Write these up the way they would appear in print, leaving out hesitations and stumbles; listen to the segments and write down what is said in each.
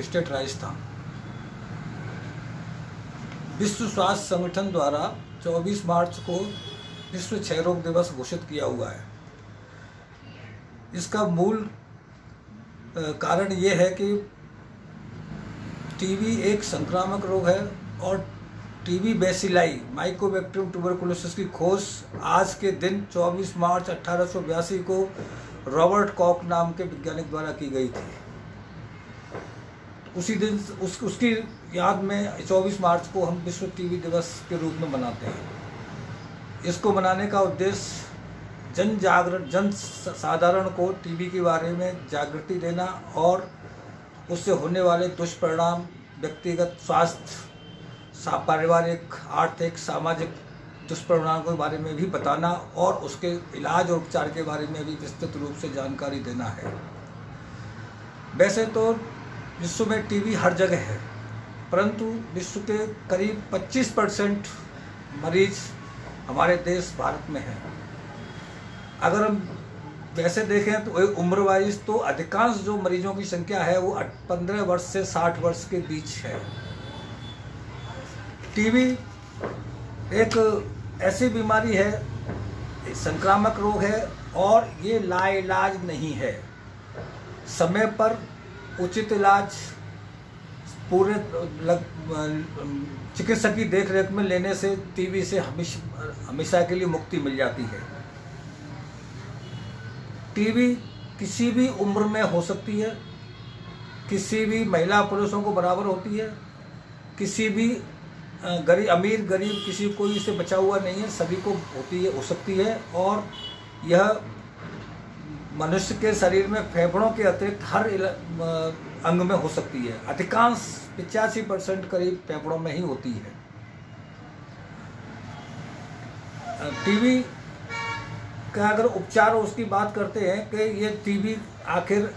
State Rajasthan. विश्व स्वास्थ्य संगठन द्वारा 24 मार्च को विश्व क्षय रोग दिवस घोषित किया हुआ है। इसका मूल कारण ये है कि टीबी एक संक्रामक रोग है और टीबी बैसिलाई माइकोबैक्टीरियम ट्यूबरकुलोसिस की खोज आज के दिन 24 मार्च 1882 को रॉबर्ट कॉक नाम के वैज्ञानिक द्वारा की गई थी। उसी दिन उसकी याद में 24 मार्च को हम विश्व टीबी दिवस के रूप में मनाते हैं। इसको मनाने का उद्देश्य जन साधारण को टीबी के बारे में जागृति देना और उससे होने वाले दुष्परिणाम व्यक्तिगत स्वास्थ्य, पारिवारिक, आर्थिक, सामाजिक दुष्परिणाम के बारे में भी बताना और उसके इलाज और उपचार के बारे में भी विस्तृत रूप से जानकारी देना है। वैसे तो विश्व में टीबी हर जगह है, परंतु विश्व के करीब 25% मरीज हमारे देश भारत में हैं। अगर हम वैसे देखें तो उम्र वाइज तो अधिकांश जो मरीजों की संख्या है वो 15 वर्ष से 60 वर्ष के बीच है। टीबी एक ऐसी बीमारी है, संक्रामक रोग है और ये लाइलाज नहीं है। समय पर उचित इलाज पूरे चिकित्सक की देखरेख में लेने से टीबी से हमेशा के लिए मुक्ति मिल जाती है। टीबी किसी भी उम्र में हो सकती है, किसी भी महिला पुरुषों को बराबर होती है, किसी भी अमीर गरीब किसी कोई इससे बचा हुआ नहीं है, सभी को हो सकती है। और यह मनुष्य के शरीर में फेफड़ों के अतिरिक्त हर अंग में हो सकती है। अधिकांश 85% करीब फेफड़ों में ही होती है। टीबी का अगर उपचार उसकी बात करते हैं कि ये टीबी आखिर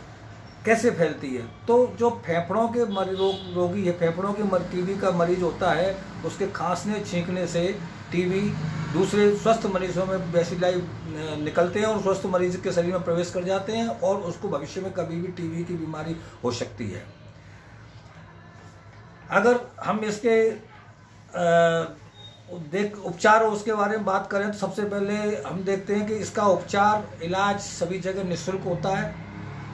कैसे फैलती है, तो जो फेफड़ों के रोगी है, फेफड़ों के टीबी का मरीज होता है, उसके खांसने छींकने से टीबी दूसरे स्वस्थ मरीजों में बैसिलाई निकलते हैं और स्वस्थ मरीज के शरीर में प्रवेश कर जाते हैं और उसको भविष्य में कभी भी टीबी की बीमारी हो सकती है। अगर हम इसके उपचार और उसके बारे में बात करें तो सबसे पहले हम देखते हैं कि इसका उपचार इलाज सभी जगह निःशुल्क होता है।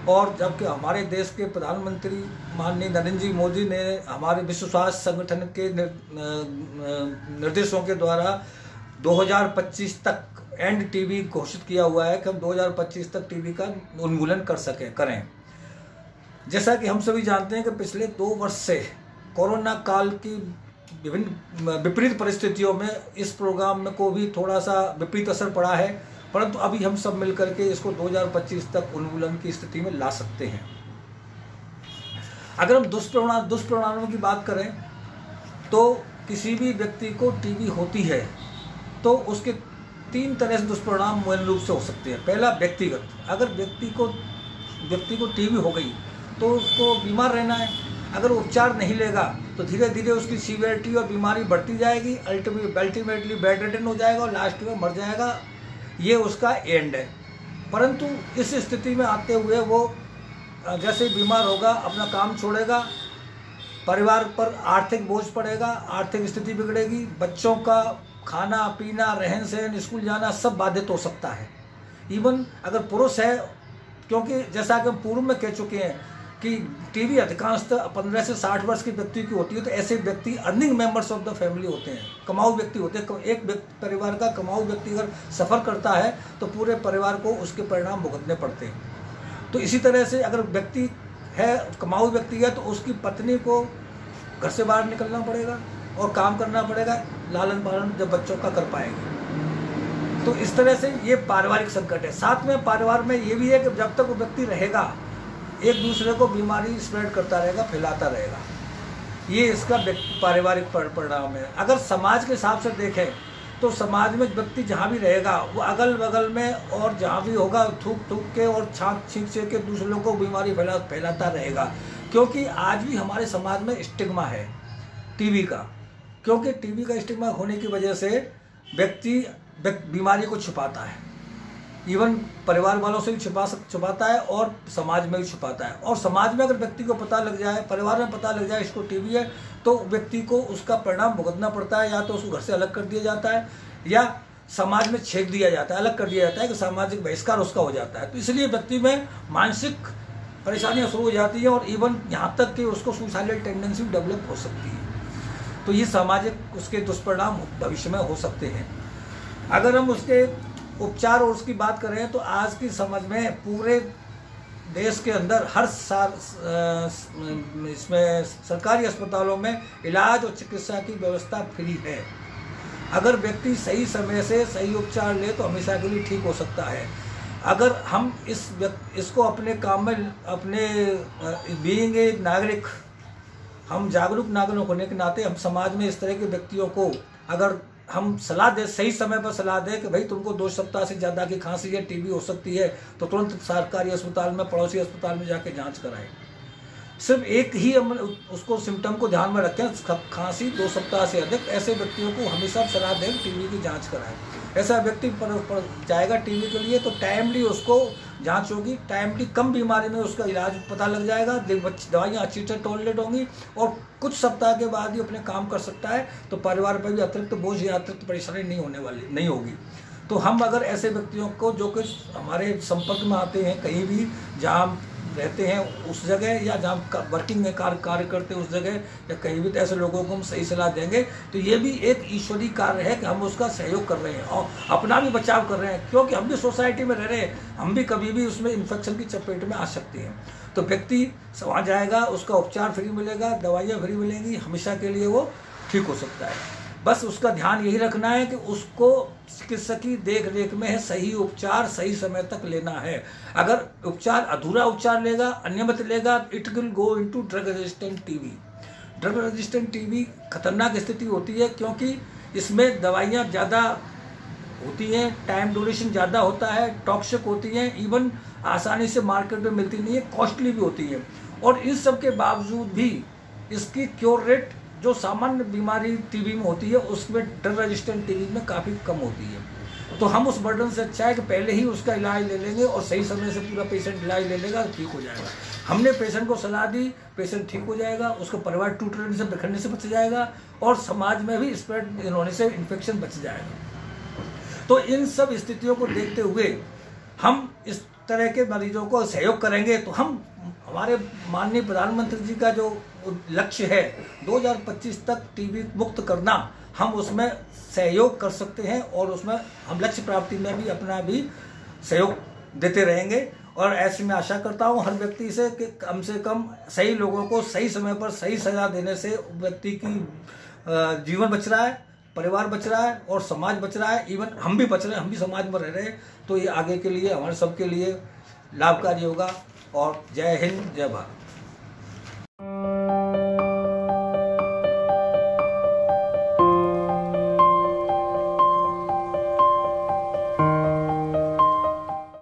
और जबकि हमारे देश के प्रधानमंत्री माननीय नरेंद्र जी मोदी ने हमारे विश्व स्वास्थ्य संगठन के निर्देशों के द्वारा 2025 तक एंड टीबी घोषित किया हुआ है कि हम 2025 तक टीबी का उन्मूलन करें। जैसा कि हम सभी जानते हैं कि पिछले 2 वर्ष से कोरोना काल की विभिन्न विपरीत परिस्थितियों में इस प्रोग्राम में को भी थोड़ा सा विपरीत असर पड़ा है, परंतु अभी हम सब मिलकर के इसको 2025 तक उन्मूलन की स्थिति में ला सकते हैं। अगर हम दुष्परिणामों की बात करें तो किसी भी व्यक्ति को टीबी होती है तो उसके 3 तरह से दुष्परिणाम मूल रूप से हो सकते हैं। पहला, व्यक्तिगत। अगर व्यक्ति को टीबी हो गई तो उसको बीमार रहना है। अगर उपचार नहीं लेगा तो धीरे धीरे उसकी सीवियरिटी और बीमारी बढ़ती जाएगी, अल्टीमेटली बेड रिडन हो जाएगा और लास्ट में मर जाएगा। ये उसका एंड है। परंतु इस स्थिति में आते हुए वो जैसे ही बीमार होगा अपना काम छोड़ेगा, परिवार पर आर्थिक बोझ पड़ेगा, आर्थिक स्थिति बिगड़ेगी, बच्चों का खाना पीना, रहन सहन, स्कूल जाना सब बाधित हो सकता है। इवन अगर पुरुष है, क्योंकि जैसा कि हम पूर्व में कह चुके हैं कि टीबी अधिकांशतः 15 से 60 वर्ष के व्यक्ति की होती है, तो ऐसे व्यक्ति earning members of the family होते हैं, कमाऊ व्यक्ति होते हैं। एक परिवार का कमाऊ व्यक्ति अगर सफ़र करता है तो पूरे परिवार को उसके परिणाम भुगतने पड़ते हैं। तो इसी तरह से अगर व्यक्ति है, कमाऊ व्यक्ति है, तो उसकी पत्नी को घर से बाहर निकलना पड़ेगा और काम करना पड़ेगा, लालन पालन जब बच्चों का कर पाएगी। तो इस तरह से ये पारिवारिक संकट है। साथ में परिवार में ये भी है कि जब तक वो व्यक्ति रहेगा एक दूसरे को बीमारी स्प्रेड करता रहेगा, फैलाता रहेगा। ये इसका पारिवारिक परिणाम है। अगर समाज के हिसाब से देखें तो समाज में व्यक्ति जहाँ भी रहेगा वो अगल बगल में और जहाँ भी होगा थूक के और छींक के दूसरों को बीमारी फैलाता रहेगा। क्योंकि आज भी हमारे समाज में स्टिग्मा है टीबी का, क्योंकि टीबी का स्टिग्मा होने की वजह से व्यक्ति बीमारी को छुपाता है। इवन परिवार वालों से भी छुपाता है और समाज में भी छुपाता है। और समाज में अगर व्यक्ति को पता लग जाए, परिवार में पता लग जाए इसको टीबी है, तो व्यक्ति को उसका परिणाम भुगतना पड़ता है। या तो उसको घर से अलग कर दिया जाता है या समाज में छेक दिया जाता है, अलग कर दिया जाता है कि सामाजिक बहिष्कार उसका हो जाता है। तो इसलिए व्यक्ति में मानसिक परेशानियाँ शुरू हो जाती हैं और इवन यहाँ तक कि उसको सुसाइडल टेंडेंसी डेवलप हो सकती है। तो ये सामाजिक उसके दुष्परिणाम भविष्य में हो सकते हैं। अगर हम उसके उपचार और उसकी बात करें तो आज की समझ में पूरे देश के अंदर हर साल इसमें सरकारी अस्पतालों में इलाज और चिकित्सा की व्यवस्था फ्री है। अगर व्यक्ति सही समय से सही उपचार ले तो हमेशा के लिए ठीक हो सकता है। अगर हम इसको अपने काम में, अपने बीइंग ए नागरिक, हम जागरूक नागरिक होने के नाते हम समाज में इस तरह के व्यक्तियों को अगर हम सलाह दें, सही समय पर सलाह दें कि भाई तुमको 2 सप्ताह से ज़्यादा की खांसी है, टीबी हो सकती है, तो तुरंत सरकारी अस्पताल में, पड़ोसी अस्पताल में जाके जांच कराएं। सिर्फ एक ही हम उसको सिम्टम को ध्यान में रखें, खांसी 2 सप्ताह से अधिक, ऐसे व्यक्तियों को हमेशा सलाह दें टीबी की जाँच कराएं। ऐसा व्यक्ति पर जाएगा टीबी के लिए तो टाइमली उसको जांच होगी, टाइमली कम बीमारी में उसका इलाज पता लग जाएगा, दवाइयाँ अच्छी तरह टॉलरेट होंगी और कुछ सप्ताह के बाद ही अपने काम कर सकता है। तो परिवार पर भी अतिरिक्त बोझ या अतिरिक्त परेशानी नहीं होगी। तो हम अगर ऐसे व्यक्तियों को जो कि हमारे संपर्क में आते हैं, कहीं भी जहाँ रहते हैं उस जगह या जहाँ वर्किंग में कार्य करते हैं उस जगह या कहीं भी, तो ऐसे लोगों को हम सही सलाह देंगे। तो ये भी एक ईश्वरीय कार्य है कि हम उसका सहयोग कर रहे हैं और अपना भी बचाव कर रहे हैं, क्योंकि हम भी सोसाइटी में रह रहे हैं, हम भी कभी भी उसमें इन्फेक्शन की चपेट में आ सकते हैं। तो व्यक्ति वहाँ जाएगा, उसका उपचार फ्री मिलेगा, दवाइयाँ फ्री मिलेंगी, हमेशा के लिए वो ठीक हो सकता है। बस उसका ध्यान यही रखना है कि उसको चिकित्सक की देख रेख में है, सही उपचार सही समय तक लेना है। अगर उपचार अधूरा उपचार लेगा, अनियमित लेगा, it will go into drug resistant TB. Drug resistant TB खतरनाक स्थिति होती है, क्योंकि इसमें दवाइयाँ ज़्यादा होती हैं, टाइम ड्यूरेशन ज़्यादा होता है, टॉक्सिक होती हैं, इवन आसानी से मार्केट में मिलती नहीं है, कॉस्टली भी होती है। और इन सब के बावजूद भी इसकी क्योर रेट जो सामान्य बीमारी टीबी में होती है उसमें ड्रग रेजिस्टेंट टीबी में काफ़ी कम होती है। तो हम उस बर्डन से अच्छा है कि पहले ही उसका इलाज ले लेंगे और सही समय से पूरा पेशेंट इलाज ले लेगा तो ठीक हो जाएगा। हमने पेशेंट को सलाह दी, पेशेंट ठीक हो जाएगा, उसका परिवार टूटने से, बिखरने से बच जाएगा और समाज में भी स्प्रेड होने से इन्फेक्शन बच जाएगा। तो इन सब स्थितियों को देखते हुए हम इस तरह के मरीजों को सहयोग करेंगे तो हम, हमारे माननीय प्रधानमंत्री जी का जो लक्ष्य है 2025 तक टीबी मुक्त करना, हम उसमें सहयोग कर सकते हैं और उसमें हम लक्ष्य प्राप्ति में भी अपना भी सहयोग देते रहेंगे। और ऐसे में आशा करता हूं हर व्यक्ति से कि कम से कम सही लोगों को सही समय पर सही सलाह देने से व्यक्ति की जीवन बच रहा है, परिवार बच रहा है और समाज बच रहा है, इवन हम भी बच रहे हैं, हम भी समाज में रह रहे हैं। तो ये आगे के लिए हमारे सबके लिए लाभकारी होगा। और जय हिंद, जय भारत।